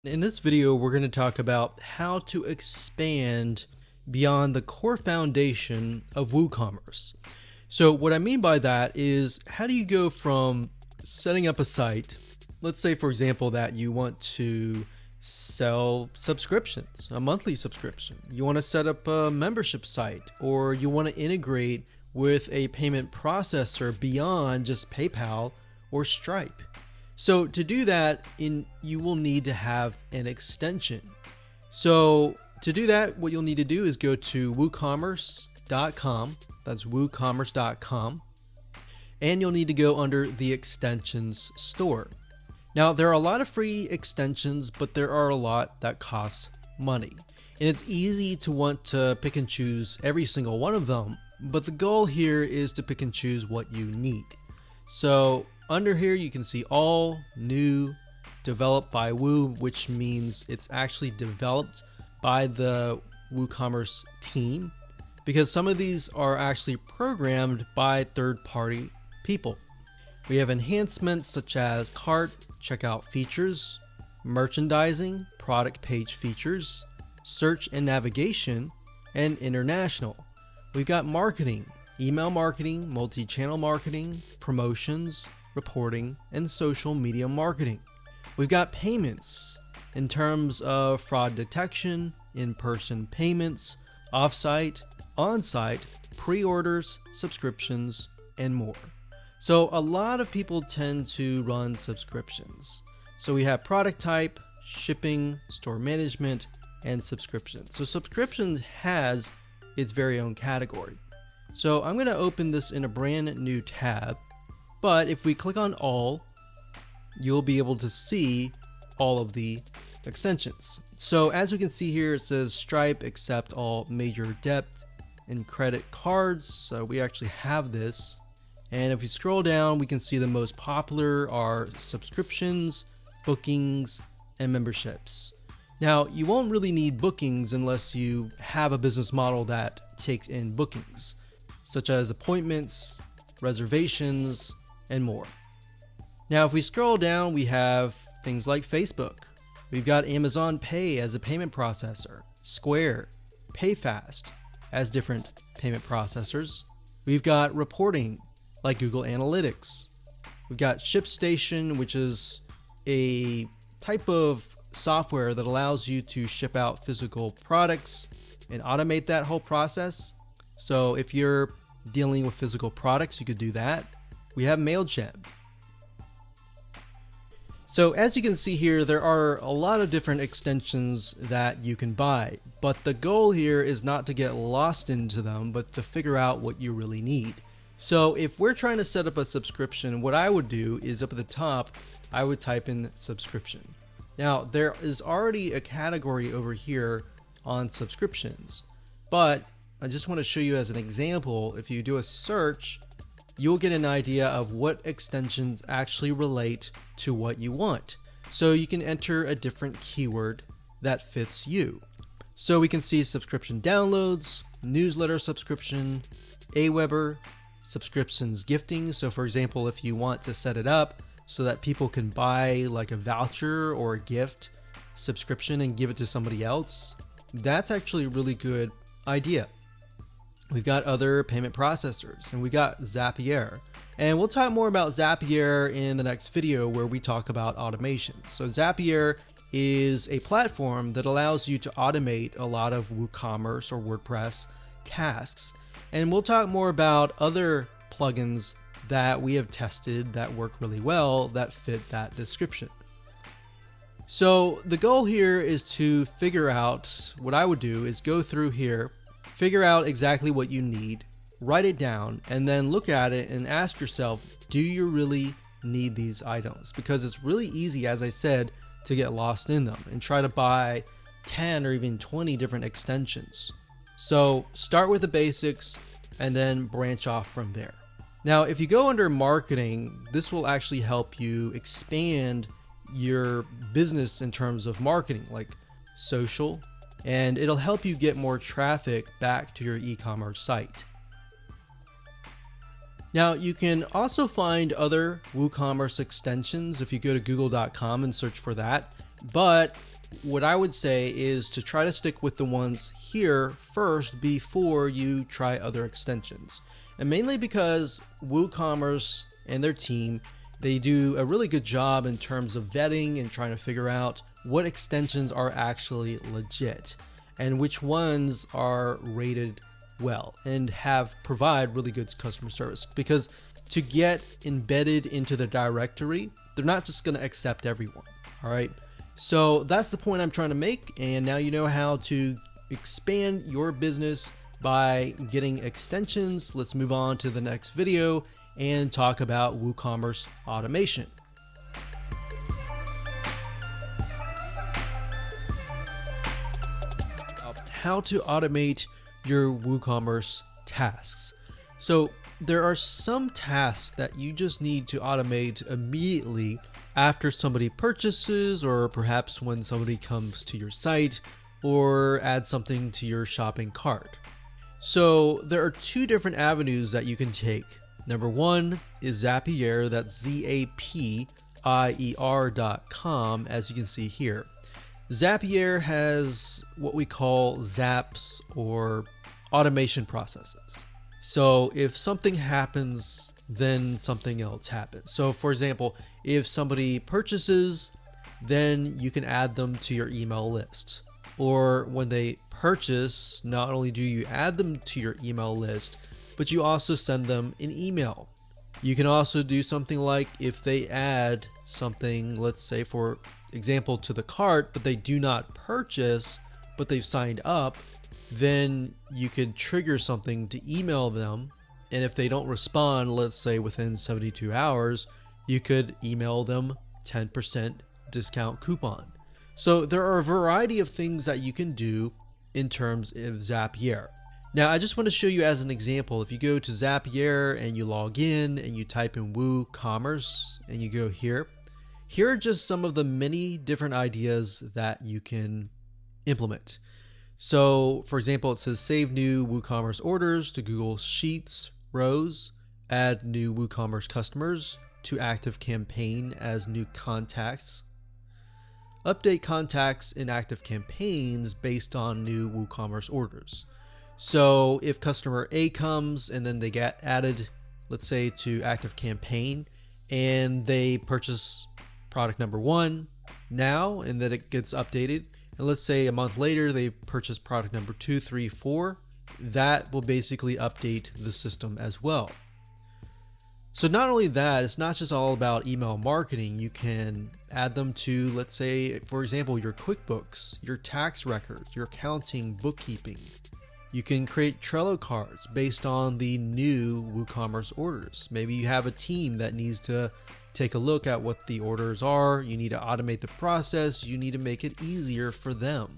In this video, we're going to talk about how to expand beyond the core foundation of WooCommerce. So what I mean by that is, how do you go from setting up a site? Let's say, for example, that you want to sell subscriptions, a monthly subscription. You want to set up a membership site, or you want to integrate with a payment processor beyond just PayPal or Stripe. So to do that, you will need to have an extension. So to do that, what you'll need to do is go to WooCommerce.com. That's WooCommerce.com. And you'll need to go under the extensions store. Now, there are a lot of free extensions, but there are a lot that cost money. And it's easy to want to pick and choose every single one of them, but the goal here is to pick and choose what you need. So under here, you can see all new, developed by Woo, which means it's actually developed by the WooCommerce team, because some of these are actually programmed by third-party people. We have enhancements such as cart, checkout features, merchandising, product page features, search and navigation, and international. We've got marketing, email marketing, multi-channel marketing, promotions, reporting, and social media marketing. We've got payments in terms of fraud detection, in-person payments, off-site, on-site, pre-orders, subscriptions, and more. So a lot of people tend to run subscriptions. So we have product type, shipping, store management, and subscriptions. So subscriptions has its very own category. So I'm going to open this in a brand new tab. But if we click on all, you'll be able to see all of the extensions. So as we can see here, it says Stripe accept all major debit and credit cards. So we actually have this. And if we scroll down, we can see the most popular are subscriptions, bookings, and memberships. Now, you won't really need bookings unless you have a business model that takes in bookings, such as appointments, reservations, and more. Now, if we scroll down, we have things like Facebook. We've got Amazon Pay as a payment processor, Square, PayFast as different payment processors. We've got reporting like Google Analytics. We've got ShipStation, which is a type of software that allows you to ship out physical products and automate that whole process. So if you're dealing with physical products, you could do that. We have MailChimp. So as you can see here, there are a lot of different extensions that you can buy, but the goal here is not to get lost into them, but to figure out what you really need. So if we're trying to set up a subscription, what I would do is up at the top, I would type in subscription. Now, there is already a category over here on subscriptions, but I just want to show you as an example, if you do a search, you'll get an idea of what extensions actually relate to what you want. So you can enter a different keyword that fits you. So we can see subscription downloads, newsletter subscription, Aweber, subscriptions gifting. So for example, if you want to set it up so that people can buy like a voucher or a gift subscription and give it to somebody else, that's actually a really good idea. We've got other payment processors, and we got Zapier. And we'll talk more about Zapier in the next video where we talk about automation. So Zapier is a platform that allows you to automate a lot of WooCommerce or WordPress tasks. And we'll talk more about other plugins that we have tested that work really well that fit that description. So the goal here is to figure out, what I would do is go through here, figure out exactly what you need, write it down, and then look at it and ask yourself, do you really need these items? Because it's really easy, as I said, to get lost in them and try to buy 10 or even 20 different extensions. So start with the basics and then branch off from there. Now, if you go under marketing, this will actually help you expand your business in terms of marketing, like social, and it'll help you get more traffic back to your e-commerce site. Now, you can also find other WooCommerce extensions if you go to google.com and search for that, but what I would say is to try to stick with the ones here first before you try other extensions. And mainly because WooCommerce and their team, they do a really good job in terms of vetting and trying to figure out what extensions are actually legit and which ones are rated well and provide really good customer service. Because to get embedded into the directory, they're not just going to accept everyone. All right. So that's the point I'm trying to make. And now you know how to expand your business by getting extensions. Let's move on to the next video and talk about WooCommerce automation. How to automate your WooCommerce tasks. So there are some tasks that you just need to automate immediately after somebody purchases, or perhaps when somebody comes to your site or adds something to your shopping cart. So there are two different avenues that you can take. Number one is Zapier, that's Zapier.com, as you can see here. Zapier has what we call zaps, or automation processes. So if something happens, then something else happens. So for example, if somebody purchases, then you can add them to your email list. Or when they purchase, not only do you add them to your email list, but you also send them an email. You can also do something like if they add something, let's say for example, to the cart, but they do not purchase, but they've signed up, then you could trigger something to email them. And if they don't respond, let's say within 72 hours, you could email them 10% discount coupon. So there are a variety of things that you can do in terms of Zapier. Now, I just want to show you as an example. If you go to Zapier and you log in and you type in WooCommerce and you go here are just some of the many different ideas that you can implement. So for example, it says save new WooCommerce orders to Google Sheets rows, add new WooCommerce customers to active campaign as new contacts, update contacts in active campaigns based on new WooCommerce orders. So if customer A comes and then they get added, let's say to active campaign, and they purchase product number 1 now, and then it gets updated, and let's say a month later they purchase product number 2, 3, 4, that will basically update the system as well. So not only that, it's not just all about email marketing. You can add them to, let's say, for example, your QuickBooks, your tax records, your accounting, bookkeeping. You can create Trello cards based on the new WooCommerce orders. Maybe you have a team that needs to take a look at what the orders are. You need to automate the process. You need to make it easier for them.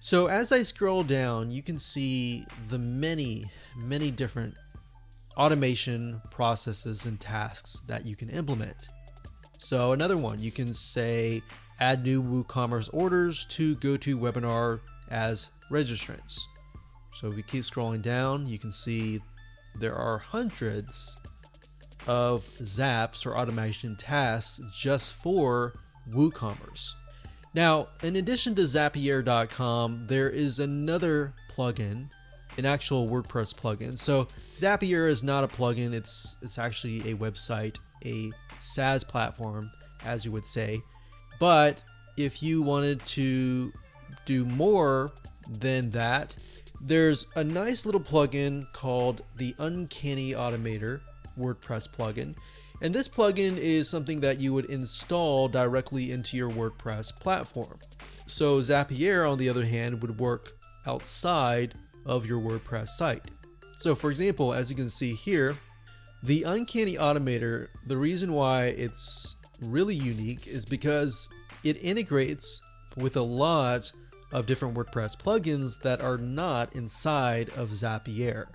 So as I scroll down, you can see the many different automation processes and tasks that you can implement. So another one, you can say add new WooCommerce orders to GoToWebinar as registrants. So if we keep scrolling down, you can see there are hundreds of zaps or automation tasks just for WooCommerce. Now, in addition to Zapier.com, there is another plugin, an actual WordPress plugin. So Zapier is not a plugin, it's actually a website, a SaaS platform, as you would say. But if you wanted to do more than that, there's a nice little plugin called the Uncanny Automator WordPress plugin. And this plugin is something that you would install directly into your WordPress platform. So Zapier, on the other hand, would work outside of your WordPress site. So for example, as you can see here, the Uncanny Automator, the reason why it's really unique is because it integrates with a lot of different WordPress plugins that are not inside of Zapier.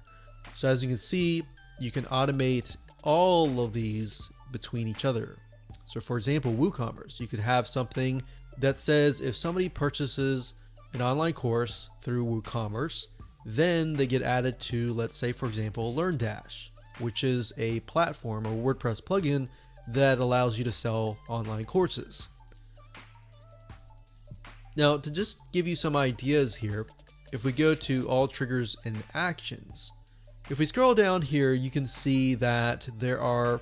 So as you can see, you can automate all of these between each other. So for example, WooCommerce, you could have something that says if somebody purchases an online course through WooCommerce, then they get added to, let's say, for example, LearnDash, which is a platform or WordPress plugin that allows you to sell online courses. Now, to just give you some ideas here, if we go to all triggers and actions, if we scroll down here, you can see that there are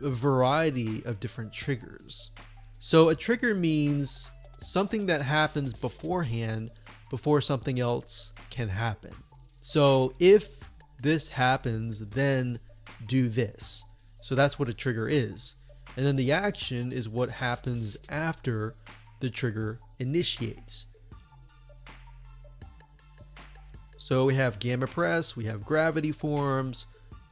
a variety of different triggers. So a trigger means something that happens beforehand before something else can happen. So if this happens, then do this. So that's what a trigger is. And then the action is what happens after the trigger initiates. So we have Gamma Press, we have Gravity Forms,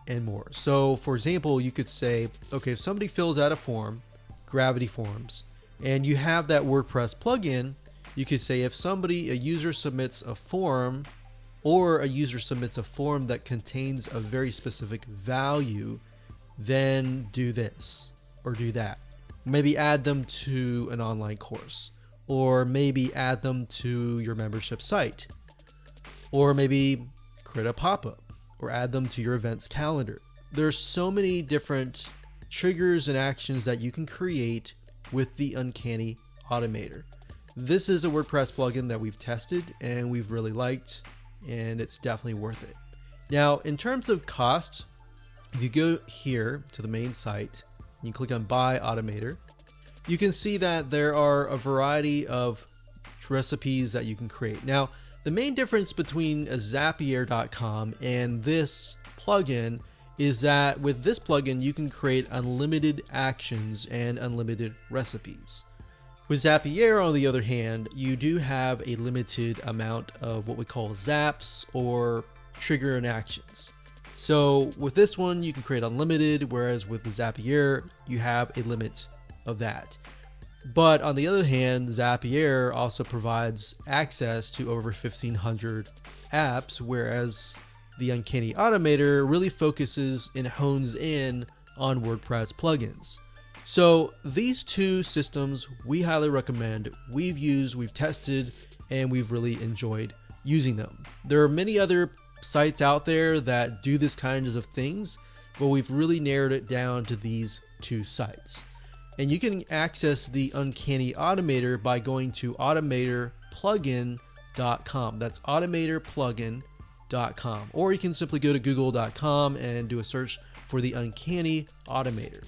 and more. So for example, you could say, okay, if somebody fills out a form, Gravity Forms, and you have that WordPress plugin, you could say if a user submits a form, or a user submits a form that contains a very specific value, then do this or do that. Maybe add them to an online course, or maybe add them to your membership site, or maybe create a pop-up or add them to your events calendar. There's so many different triggers and actions that you can create with the Uncanny Automator. This is a WordPress plugin that we've tested and we've really liked, and it's definitely worth it. Now, in terms of cost, if you go here to the main site, you click on Buy Automator, you can see that there are a variety of recipes that you can create. Now, the main difference between Zapier.com and this plugin is that with this plugin, you can create unlimited actions and unlimited recipes. With Zapier, on the other hand, you do have a limited amount of what we call zaps or trigger and actions. So with this one, you can create unlimited, whereas with the Zapier, you have a limit of that. But on the other hand, Zapier also provides access to over 1,500 apps, whereas the Uncanny Automator really focuses and hones in on WordPress plugins. So these two systems we highly recommend. We've used, we've tested, and we've really enjoyed using them. There are many other sites out there that do this kinds of things, but we've really narrowed it down to these two sites. And you can access the Uncanny Automator by going to automatorplugin.com. That's automatorplugin.com. Or you can simply go to google.com and do a search for the Uncanny Automator.